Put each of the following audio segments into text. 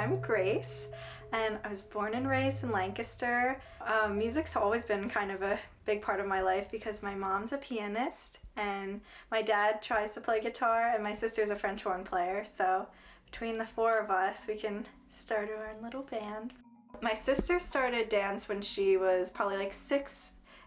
I'm Grace, and I was born and raised in Lancaster. Music's always been kind of a big part of my life because my mom's a pianist and my dad tries to play guitar and my sister's a French horn player. So between the four of us, we can start our own little band. My sister started dance when she was probably like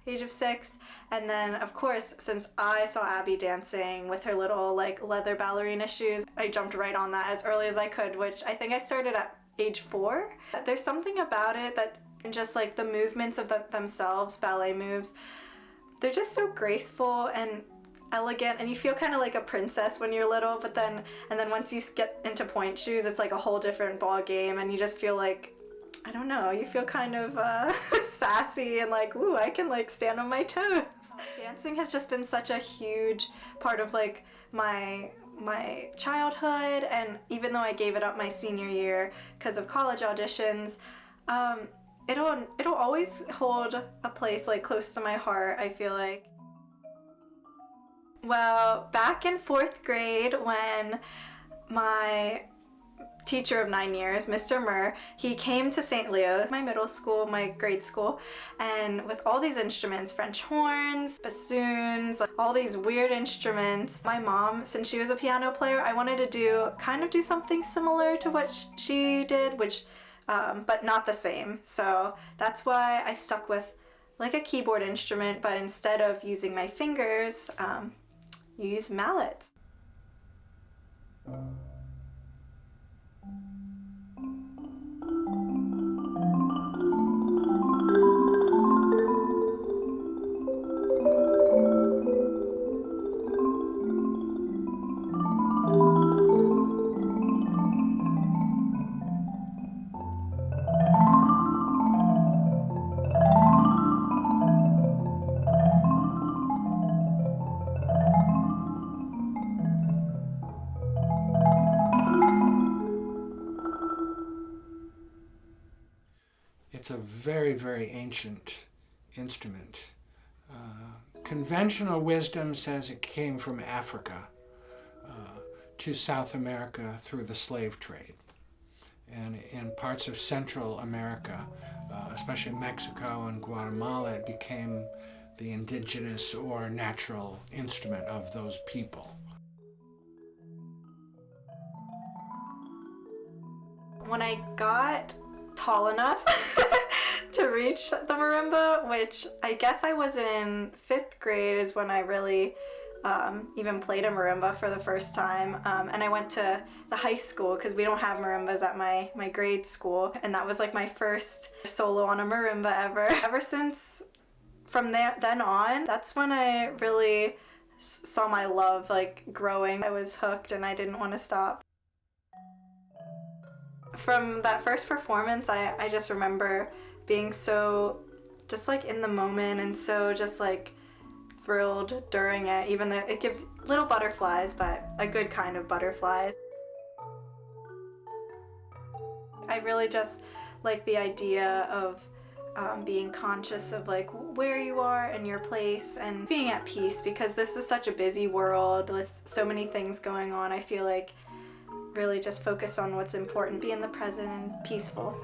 age of 6, and then of course since I saw Abby dancing with her little like leather ballerina shoes, I jumped right on that as early as I could, which I think I started at age 4. There's something about it that just like the movements of themselves, ballet moves, they're just so graceful and elegant, and you feel kind of like a princess when you're little, but then once you get into point shoes, it's like a whole different ball game, and you just feel like, I don't know, you feel kind of sassy and like, ooh, I can like stand on my toes. Dancing has just been such a huge part of like my childhood, and even though I gave it up my senior year because of college auditions, it'll always hold a place like close to my heart, I feel like. Well, back in 4th grade when my teacher of 9 years, Mr. Murr, he came to St. Leo, my middle school, my grade school, and with all these instruments, French horns, bassoons, all these weird instruments. My mom, since she was a piano player, I wanted to do something similar to what she did, which, but not the same. So that's why I stuck with like a keyboard instrument, but instead of using my fingers, you use mallets. It's a very, very ancient instrument. Conventional wisdom says it came from Africa to South America through the slave trade. And in parts of Central America, especially Mexico and Guatemala, it became the indigenous or natural instrument of those people. When I got tall enough to reach the marimba, which I guess I was in 5th grade is when I really even played a marimba for the first time, and I went to the high school because we don't have marimbas at my grade school, and that was like my first solo on a marimba ever since from then on, that's when I really saw my love like growing. I was hooked and I didn't want to stop. From that first performance, I just remember being so just like in the moment and so just like thrilled during it, even though it gives little butterflies, but a good kind of butterflies. I really just like the idea of being conscious of like where you are and your place and being at peace, because this is such a busy world with so many things going on. I feel like really just focus on what's important, be in the present and peaceful.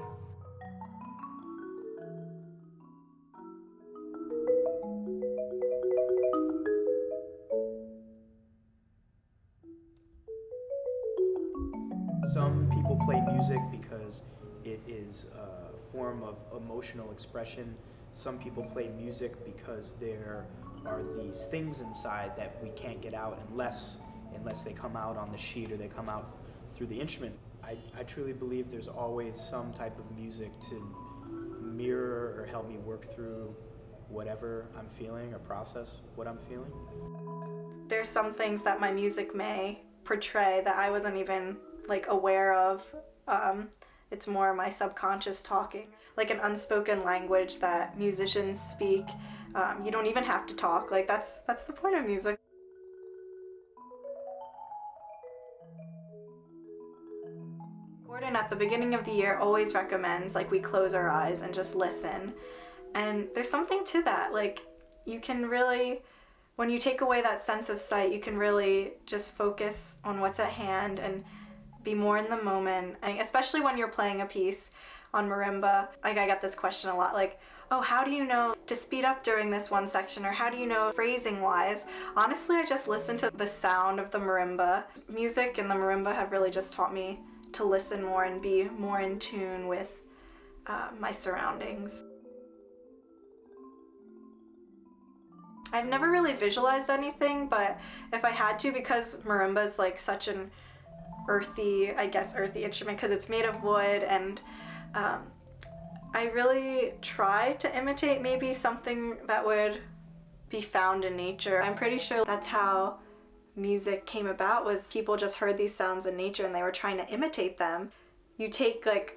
Some people play music because it is a form of emotional expression. Some people play music because there are these things inside that we can't get out unless they come out on the sheet or they come out through the instrument. I truly believe there's always some type of music to mirror or help me work through whatever I'm feeling or process what I'm feeling. There's some things that my music may portray that I wasn't even like aware of. It's more my subconscious talking, like an unspoken language that musicians speak. You don't even have to talk, like that's the point of music. Gordon at the beginning of the year always recommends like we close our eyes and just listen, and there's something to that. Like you can really, when you take away that sense of sight, you can really just focus on what's at hand and be more in the moment, especially when you're playing a piece on marimba. Like, I get this question a lot, like, oh, how do you know to speed up during this one section, or how do you know phrasing wise? Honestly, I just listen to the sound of the marimba. Music and the marimba have really just taught me to listen more and be more in tune with my surroundings. I've never really visualized anything, but if I had to, because marimba is like such an earthy instrument because it's made of wood, and I really try to imitate maybe something that would be found in nature. I'm pretty sure that's how music came about, was people just heard these sounds in nature and they were trying to imitate them. You take like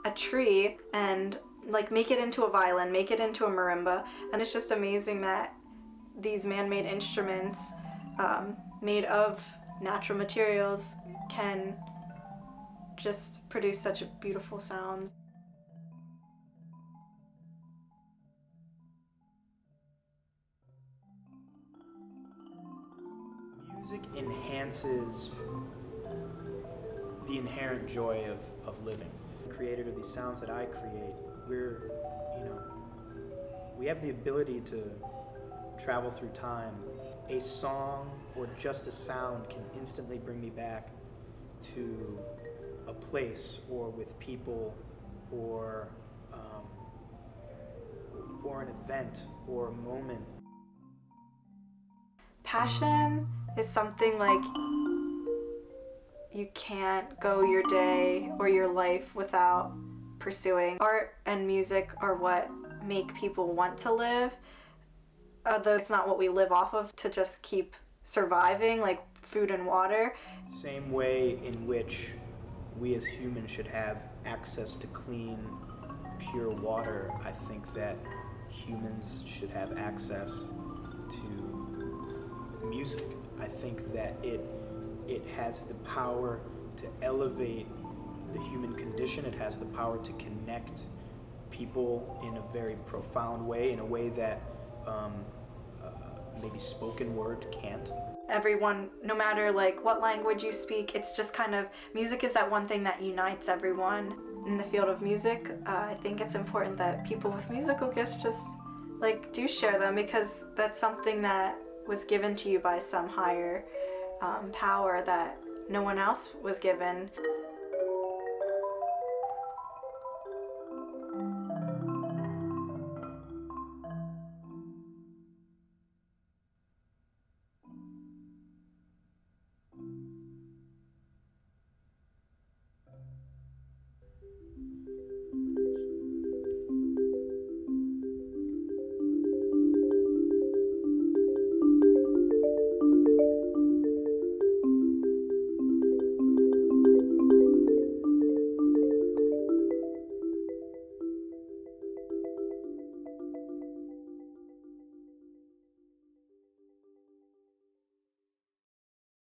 a tree and like make it into a violin, make it into a marimba, and it's just amazing that these man-made instruments made of natural materials can just produce such beautiful sounds. Music enhances the inherent joy of living. Created of these sounds that I create, we have the ability to travel through time. A song or just a sound can instantly bring me back to a place, or with people, or an event or a moment. Passion is something like you can't go your day or your life without pursuing. Art and music are what make people want to live, although it's not what we live off of to just keep surviving, like food and water. Same way in which we as humans should have access to clean, pure water, I think that humans should have access to music. I think that it has the power to elevate the human condition. It has the power to connect people in a very profound way, in a way that maybe spoken word can't. Everyone, no matter like what language you speak, it's just kind of, music is that one thing that unites everyone. In the field of music, I think it's important that people with musical gifts just like do share them, because that's something that was given to you by some higher power that no one else was given.